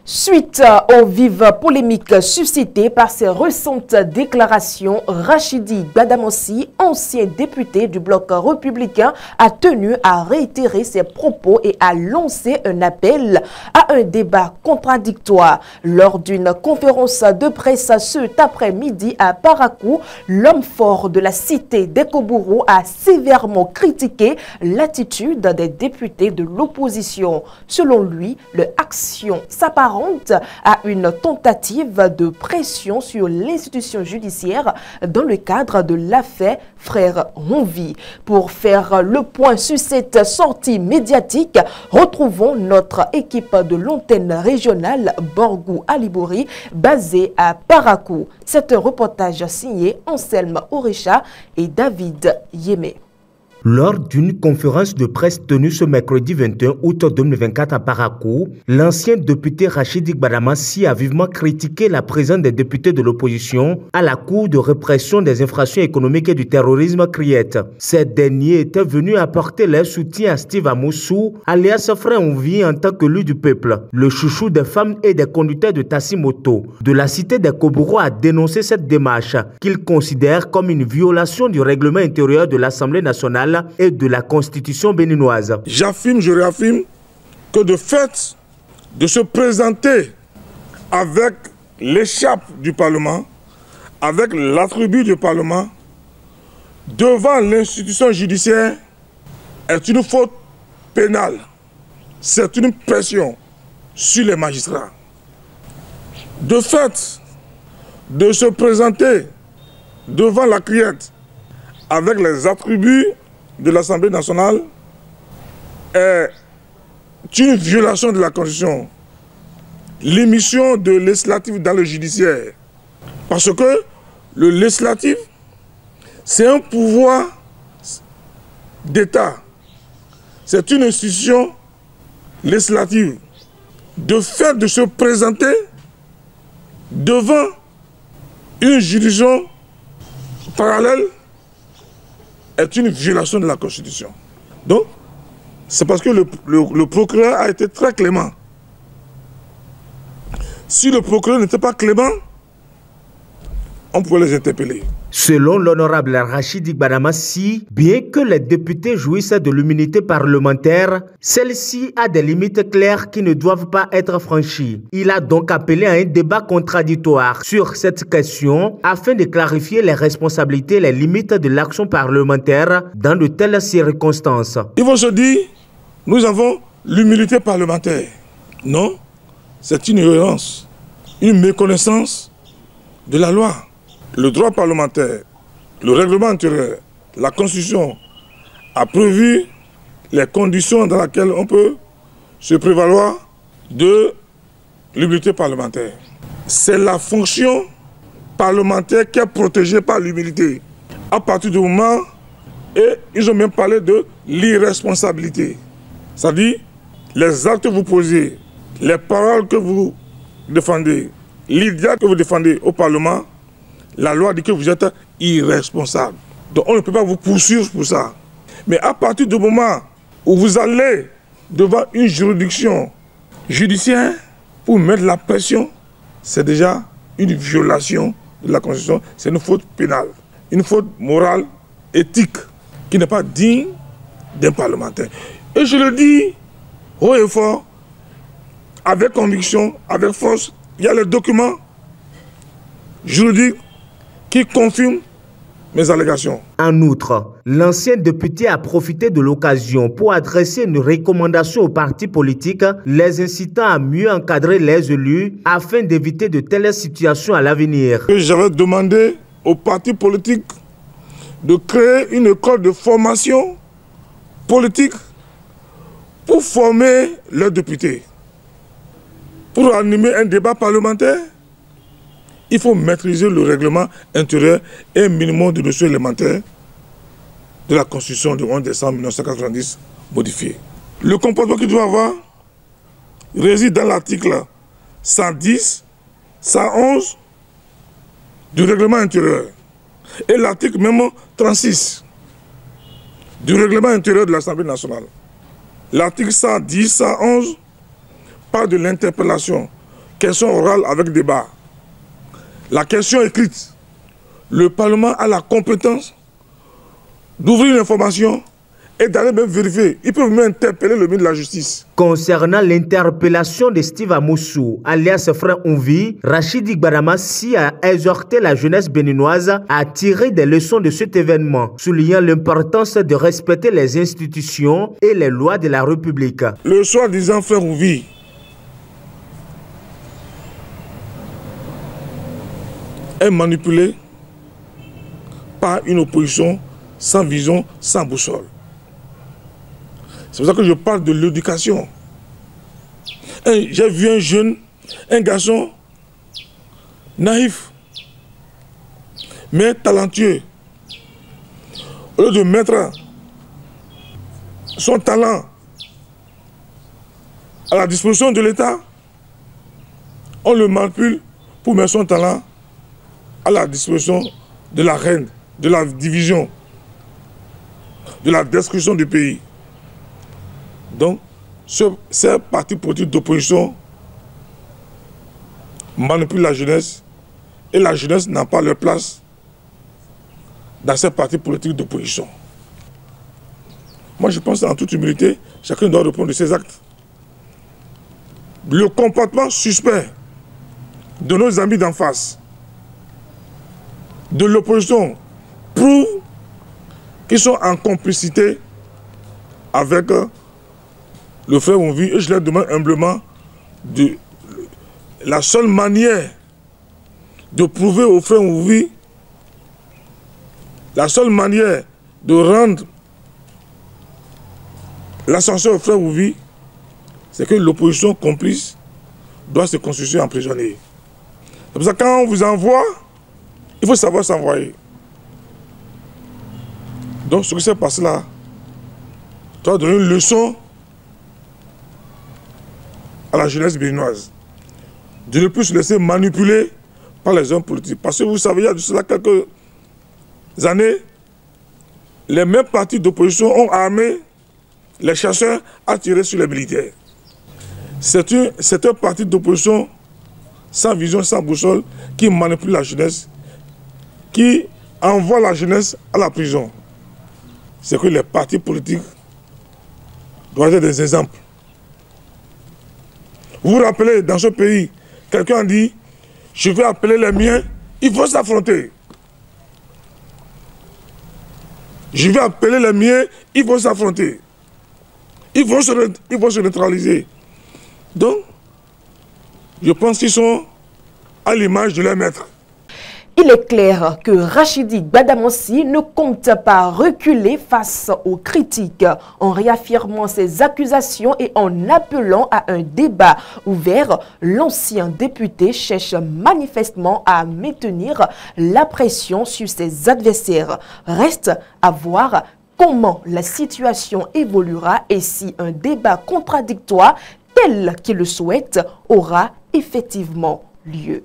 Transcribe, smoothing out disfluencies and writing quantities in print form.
Suite aux vives polémiques suscitées par ses récentes déclarations, Rachidi Gbadamosi, ancien député du bloc républicain, a tenu à réitérer ses propos et à lancer un appel à un débat contradictoire. Lors d'une conférence de presse cet après-midi à Parakou, l'homme fort de la cité d'Ekoburu a sévèrement critiqué l'attitude des députés de l'opposition. Selon lui, leur action s'apparente à une tentative de pression sur l'institution judiciaire dans le cadre de l'affaire Frère Honvi. Pour faire le point sur cette sortie médiatique, retrouvons notre équipe de l'antenne régionale Borgou Alibouri basée à Parakou. C'est un reportage signé Anselme Orecha et David Yémé. Lors d'une conférence de presse tenue ce mercredi 21 août 2024 à Parakou, l'ancien député Rachidi Gbadamosi a vivement critiqué la présence des députés de l'opposition à la Cour de répression des infractions économiques et du terrorisme CRIET. Ces derniers étaient venus apporter leur soutien à Steve Amoussou, alias Frère Honvi en tant que l'élu du peuple. Le chouchou des femmes et des conducteurs de taxi-moto de la cité d'Ekoburu a dénoncé cette démarche qu'il considère comme une violation du règlement intérieur de l'Assemblée nationale et de la Constitution béninoise. J'affirme, je réaffirme que de fait de se présenter avec l'écharpe du Parlement, avec l'attribut du Parlement, devant l'institution judiciaire est une faute pénale. C'est une pression sur les magistrats. De fait de se présenter devant la CRIET avec les attributs de l'Assemblée nationale est une violation de la Constitution. L'émission de législatif dans le judiciaire. Parce que le législatif, c'est un pouvoir d'État. C'est une institution législative. De fait de se présenter devant une juridiction parallèle est une violation de la Constitution. Donc, c'est parce que le procureur a été très clément. Si le procureur n'était pas clément, on pouvait les interpeller. Selon l'honorable Rachidi Gbadamosi, bien que les députés jouissent de l'immunité parlementaire, celle-ci a des limites claires qui ne doivent pas être franchies. Il a donc appelé à un débat contradictoire sur cette question afin de clarifier les responsabilités et les limites de l'action parlementaire dans de telles circonstances. Ils vont se dire, nous avons l'immunité parlementaire. Non, c'est une ignorance, une méconnaissance de la loi. Le droit parlementaire, le règlement intérieur, la Constitution a prévu les conditions dans lesquelles on peut se prévaloir de l'immunité parlementaire. C'est la fonction parlementaire qui est protégée par l'immunité. À partir du moment, et ils ont même parlé de l'irresponsabilité. C'est-à-dire, les actes que vous posez, les paroles que vous défendez, l'idée que vous défendez au Parlement, la loi dit que vous êtes irresponsable. Donc on ne peut pas vous poursuivre pour ça. Mais à partir du moment où vous allez devant une juridiction judiciaire pour mettre la pression, c'est déjà une violation de la Constitution. C'est une faute pénale, une faute morale, éthique, qui n'est pas digne d'un parlementaire. Et je le dis haut et fort, avec conviction, avec force. Il y a les documents juridiques qui confirme mes allégations. En outre, l'ancien député a profité de l'occasion pour adresser une recommandation aux partis politiques, les incitant à mieux encadrer les élus afin d'éviter de telles situations à l'avenir. J'avais demandé aux partis politiques de créer une école de formation politique pour former leurs députés. Pour animer un débat parlementaire, il faut maîtriser le règlement intérieur et un minimum de notions élémentaires de la Constitution du 11 décembre 1990 modifiée. Le comportement qu'il doit avoir réside dans l'article 110, 111 du règlement intérieur et l'article même 36 du règlement intérieur de l'Assemblée nationale. L'article 110, 111 parle de l'interpellation question orale avec débat. La question écrite, le Parlement a la compétence d'ouvrir l'information et d'aller même vérifier. Ils peuvent même interpeller le ministre de la Justice. Concernant l'interpellation de Steve Amoussou, alias Frère Onvi, Rachidi Gbadamassi a exhorté la jeunesse béninoise à tirer des leçons de cet événement, soulignant l'importance de respecter les institutions et les lois de la République. Le soi-disant Frère Onvi est manipulé par une opposition sans vision, sans boussole. C'est pour ça que je parle de l'éducation. J'ai vu un jeune, un garçon naïf, mais talentueux. Au lieu de mettre son talent à la disposition de l'État, on le manipule pour mettre son talent à la disposition de la reine, de la division, de la destruction du pays. Donc, ces partis politiques d'opposition manipulent la jeunesse et la jeunesse n'a pas leur place dans ces partis politiques d'opposition. Moi, je pense en toute humilité, chacun doit répondre de ses actes. Le comportement suspect de nos amis d'en face, de l'opposition, prouve qu'ils sont en complicité avec le Frère Onvi, et je leur demande humblement la seule manière de prouver au Frère Onvi, la seule manière de rendre l'ascenseur au Frère Onvi, c'est que l'opposition complice doit se constituer en prisonnier. C'est pour ça que quand on vous envoie, il faut savoir s'envoyer. Donc ce qui s'est passé là, tu dois donner une leçon à la jeunesse béninoise, de ne plus se laisser manipuler par les hommes politiques. Parce que vous savez, il y a de cela quelques années, les mêmes partis d'opposition ont armé les chasseurs à tirer sur les militaires. C'est un parti d'opposition sans vision, sans boussole, qui manipule la jeunesse, qui envoie la jeunesse à la prison. C'est que les partis politiques doivent être des exemples. Vous vous rappelez, dans ce pays, quelqu'un dit « Je vais appeler les miens, il faut s'affronter. » Je vais appeler les miens, il faut s'affronter. Il faut se neutraliser. Donc, je pense qu'ils sont à l'image de leur maître. Il est clair que Rachidi Gbadamassi ne compte pas reculer face aux critiques en réaffirmant ses accusations et en appelant à un débat ouvert. L'ancien député cherche manifestement à maintenir la pression sur ses adversaires. Reste à voir comment la situation évoluera et si un débat contradictoire tel qu'il le souhaite aura effectivement lieu.